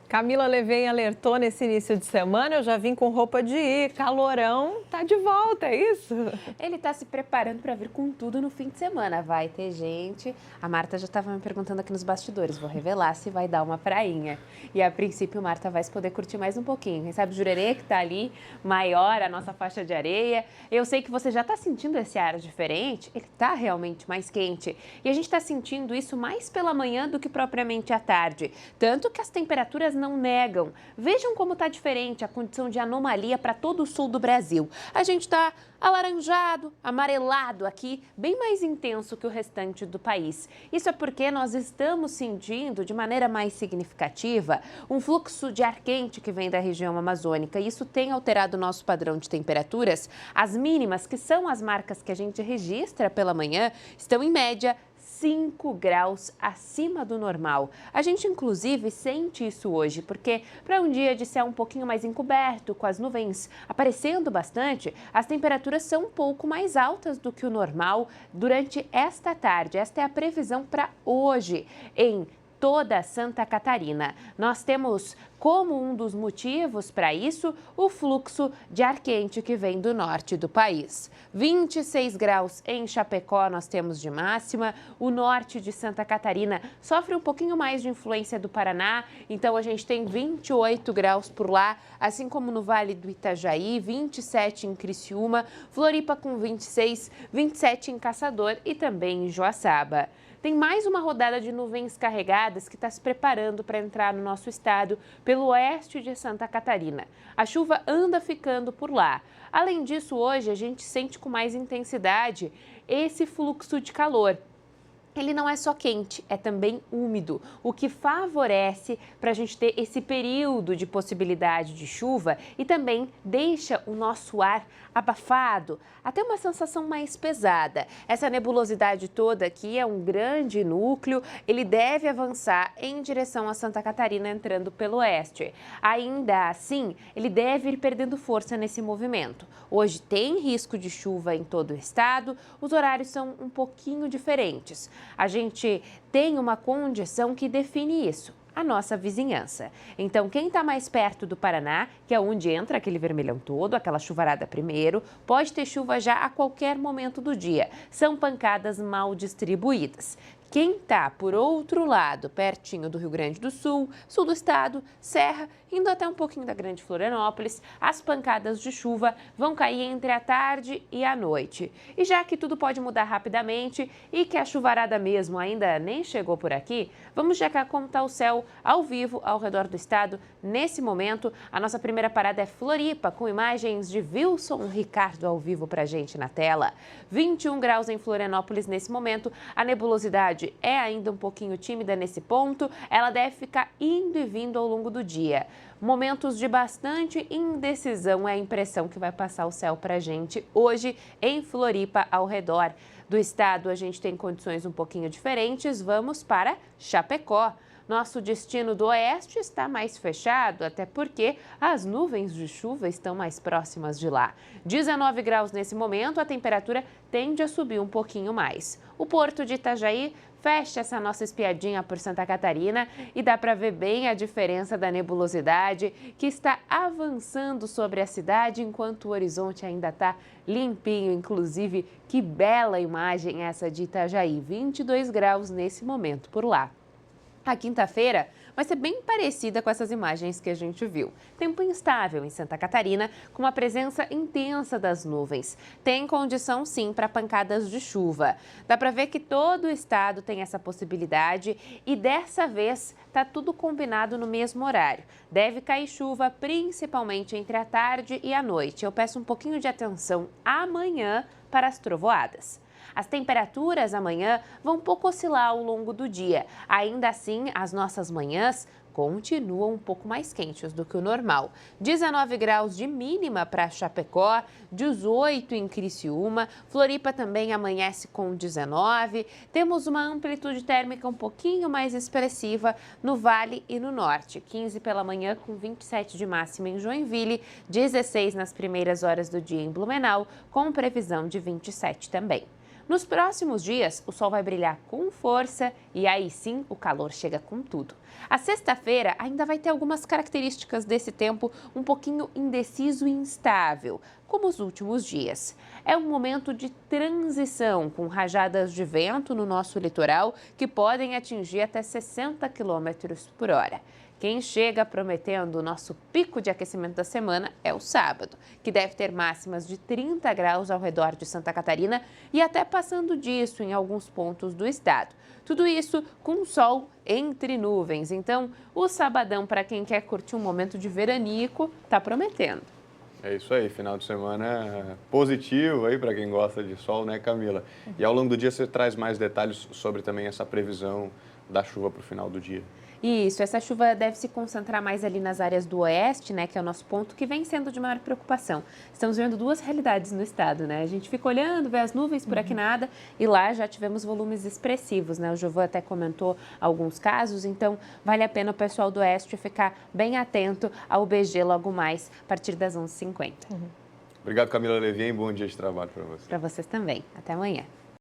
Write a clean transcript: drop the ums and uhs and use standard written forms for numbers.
Camila Levem alertou nesse início de semana, eu já vim com roupa de ir, calorão tá de volta, é isso? Ele está se preparando para vir com tudo no fim de semana. Vai ter gente. A Marta já estava me perguntando aqui nos bastidores. Vou revelar se vai dar uma prainha. E a princípio, Marta vai poder curtir mais um pouquinho. Quem sabe Jurerê, que está ali, maior, a nossa faixa de areia. Eu sei que você já está sentindo esse ar diferente. Ele está realmente mais quente. E a gente está sentindo isso mais pela manhã do que propriamente à tarde. Tanto que as temperaturas não negam. Vejam como está diferente a condição de anomalia para todo o sul do Brasil. A gente está alaranjado, amarelado aqui, bem mais intenso que o restante do país. Isso é porque nós estamos sentindo de maneira mais significativa um fluxo de ar quente que vem da região amazônica. Isso tem alterado o nosso padrão de temperaturas. As mínimas, que são as marcas que a gente registra pela manhã, estão em média 5 graus acima do normal. A gente, inclusive, sente isso hoje, porque para um dia de céu um pouquinho mais encoberto, com as nuvens aparecendo bastante, as temperaturas são um pouco mais altas do que o normal durante esta tarde. Esta é a previsão para hoje em toda Santa Catarina. Nós temos como um dos motivos para isso o fluxo de ar quente que vem do norte do país. 26 graus em Chapecó nós temos de máxima. O norte de Santa Catarina sofre um pouquinho mais de influência do Paraná, então a gente tem 28 graus por lá, assim como no Vale do Itajaí, 27 em Criciúma, Floripa com 26, 27 em Caçador e também em Joaçaba. Tem mais uma rodada de nuvens carregadas que está se preparando para entrar no nosso estado pelo oeste de Santa Catarina. A chuva anda ficando por lá. Além disso, hoje a gente sente com mais intensidade esse fluxo de calor. Ele não é só quente, é também úmido, o que favorece para a gente ter esse período de possibilidade de chuva e também deixa o nosso ar abafado, até uma sensação mais pesada. Essa nebulosidade toda aqui é um grande núcleo, ele deve avançar em direção a Santa Catarina, entrando pelo oeste. Ainda assim, ele deve ir perdendo força nesse movimento. Hoje tem risco de chuva em todo o estado, os horários são um pouquinho diferentes. A gente tem uma condição que define isso, a nossa vizinhança. Então, quem está mais perto do Paraná, que é onde entra aquele vermelhão todo, aquela chuvarada primeiro, pode ter chuva já a qualquer momento do dia. São pancadas mal distribuídas. Quem está, por outro lado, pertinho do Rio Grande do Sul, sul do estado, Serra, indo até um pouquinho da Grande Florianópolis, as pancadas de chuva vão cair entre a tarde e a noite. E já que tudo pode mudar rapidamente e que a chuvarada mesmo ainda nem chegou por aqui, vamos checar como está o céu ao vivo ao redor do estado. Nesse momento, a nossa primeira parada é Floripa, com imagens de Wilson Ricardo ao vivo para a gente na tela. 21 graus em Florianópolis nesse momento, a nebulosidade é ainda um pouquinho tímida nesse ponto, ela deve ficar indo e vindo ao longo do dia. Momentos de bastante indecisão é a impressão que vai passar o céu para a gente hoje em Floripa, ao redor do estado. A gente tem condições um pouquinho diferentes, vamos para Chapecó. Nosso destino do oeste está mais fechado, até porque as nuvens de chuva estão mais próximas de lá. 19 graus nesse momento, a temperatura tende a subir um pouquinho mais. O porto de Itajaí fecha essa nossa espiadinha por Santa Catarina e dá para ver bem a diferença da nebulosidade que está avançando sobre a cidade enquanto o horizonte ainda está limpinho. Inclusive, que bela imagem essa de Itajaí, 22 graus nesse momento por lá. A quinta-feira vai ser bem parecida com essas imagens que a gente viu. Tempo instável em Santa Catarina, com uma presença intensa das nuvens. Tem condição, sim, para pancadas de chuva. Dá para ver que todo o estado tem essa possibilidade e dessa vez está tudo combinado no mesmo horário. Deve cair chuva principalmente entre a tarde e a noite. Eu peço um pouquinho de atenção amanhã para as trovoadas. As temperaturas amanhã vão um pouco oscilar ao longo do dia. Ainda assim, as nossas manhãs continuam um pouco mais quentes do que o normal. 19 graus de mínima para Chapecó, 18 em Criciúma, Floripa também amanhece com 19. Temos uma amplitude térmica um pouquinho mais expressiva no Vale e no Norte. 15 pela manhã com 27 de máxima em Joinville, 16 nas primeiras horas do dia em Blumenau, com previsão de 27 também. Nos próximos dias, o sol vai brilhar com força e aí sim o calor chega com tudo. A sexta-feira ainda vai ter algumas características desse tempo um pouquinho indeciso e instável, como os últimos dias. É um momento de transição, com rajadas de vento no nosso litoral que podem atingir até 60 km por hora. Quem chega prometendo o nosso pico de aquecimento da semana é o sábado, que deve ter máximas de 30 graus ao redor de Santa Catarina e até passando disso em alguns pontos do estado. Tudo isso com sol entre nuvens. Então, o sabadão, para quem quer curtir um momento de veranico, está prometendo. É isso aí, final de semana positivo aí para quem gosta de sol, né, Camila? E ao longo do dia você traz mais detalhes sobre também essa previsão da chuva para o final do dia. Isso, essa chuva deve se concentrar mais ali nas áreas do oeste, né, que é o nosso ponto que vem sendo de maior preocupação. Estamos vendo duas realidades no estado, né? A gente fica olhando, vê as nuvens, por aqui nada, e lá já tivemos volumes expressivos, né? O Jovan até comentou alguns casos, então vale a pena o pessoal do oeste ficar bem atento ao BG logo mais, a partir das 11h50. Obrigado, Camila Levien, bom dia de trabalho para você. Para vocês também. Até amanhã.